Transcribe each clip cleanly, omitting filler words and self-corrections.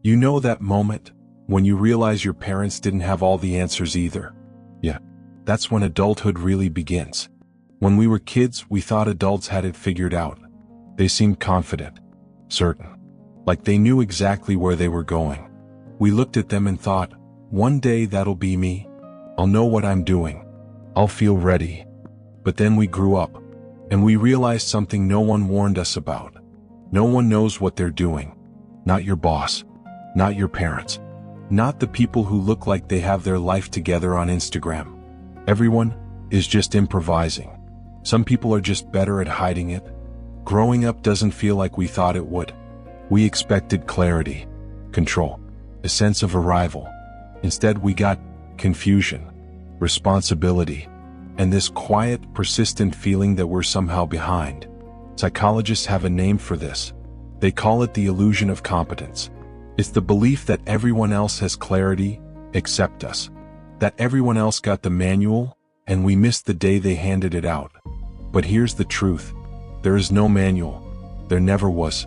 You know that moment when you realize your parents didn't have all the answers either? Yeah, that's when adulthood really begins. When we were kids, we thought adults had it figured out. They seemed confident, certain, like they knew exactly where they were going. We looked at them and thought, one day that'll be me. I'll know what I'm doing. I'll feel ready. But then we grew up, and we realized something no one warned us about. No one knows what they're doing. Not your boss. Not your parents. Not the people who look like they have their life together on Instagram. Everyone is just improvising. Some people are just better at hiding it. Growing up doesn't feel like we thought it would. We expected clarity, control, a sense of arrival. Instead, we got confusion, responsibility, and this quiet, persistent feeling that we're somehow behind. Psychologists have a name for this. They call it the illusion of competence. It's the belief that everyone else has clarity except us. That everyone else got the manual, and we missed the day they handed it out. But here's the truth. There is no manual. There never was.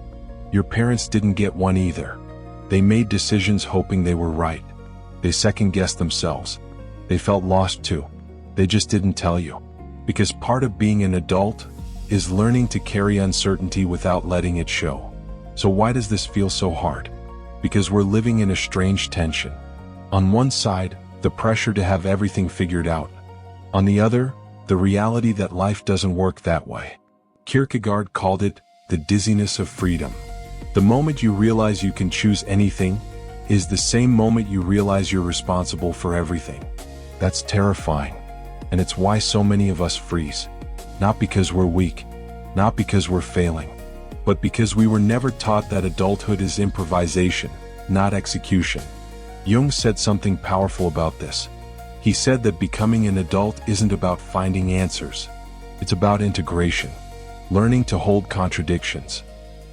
Your parents didn't get one either. They made decisions hoping they were right. They second-guessed themselves. They felt lost too. They just didn't tell you. Because part of being an adult is learning to carry uncertainty without letting it show. So why does this feel so hard? Because we're living in a strange tension. On one side, the pressure to have everything figured out. On the other, the reality that life doesn't work that way. Kierkegaard called it the dizziness of freedom. The moment you realize you can choose anything is the same moment you realize you're responsible for everything. That's terrifying. And it's why so many of us freeze. Not because we're weak, not because we're failing, but because we were never taught that adulthood is improvisation, not execution. Jung said something powerful about this. He said that becoming an adult isn't about finding answers. It's about integration, learning to hold contradictions,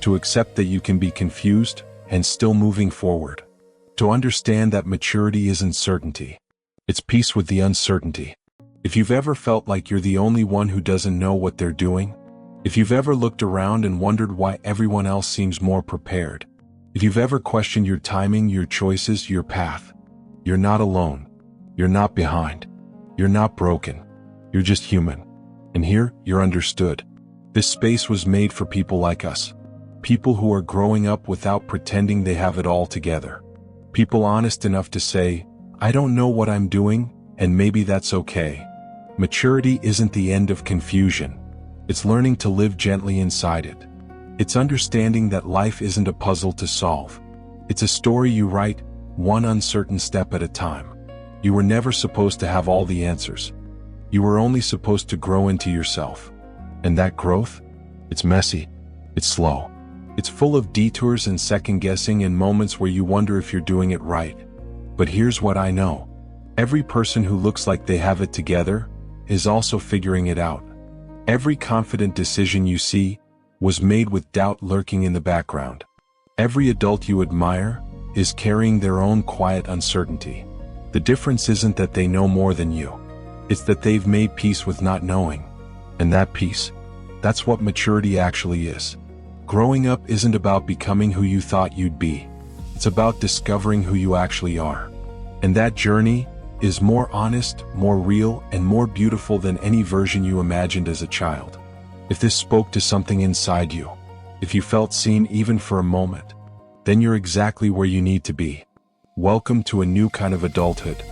to accept that you can be confused and still moving forward, to understand that maturity isn't certainty. It's peace with the uncertainty. If you've ever felt like you're the only one who doesn't know what they're doing, if you've ever looked around and wondered why everyone else seems more prepared, if you've ever questioned your timing, your choices, your path, you're not alone. You're not behind. You're not broken. You're just human. And here, you're understood. This space was made for people like us. People who are growing up without pretending they have it all together. People honest enough to say, I don't know what I'm doing, and maybe that's okay. Maturity isn't the end of confusion. It's learning to live gently inside it. It's understanding that life isn't a puzzle to solve. It's a story you write, one uncertain step at a time. You were never supposed to have all the answers. You were only supposed to grow into yourself. And that growth? It's messy. It's slow. It's full of detours and second-guessing and moments where you wonder if you're doing it right. But here's what I know. Every person who looks like they have it together is also figuring it out. Every confident decision you see was made with doubt lurking in the background. Every adult you admire is carrying their own quiet uncertainty. The difference isn't that they know more than you. It's that they've made peace with not knowing. And that peace, that's what maturity actually is. Growing up isn't about becoming who you thought you'd be. It's about discovering who you actually are. And that journey is more honest, more real, and more beautiful than any version you imagined as a child. If this spoke to something inside you, if you felt seen even for a moment, then you're exactly where you need to be. Welcome to a new kind of adulthood.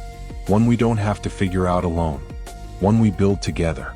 One we don't have to figure out alone. One we build together.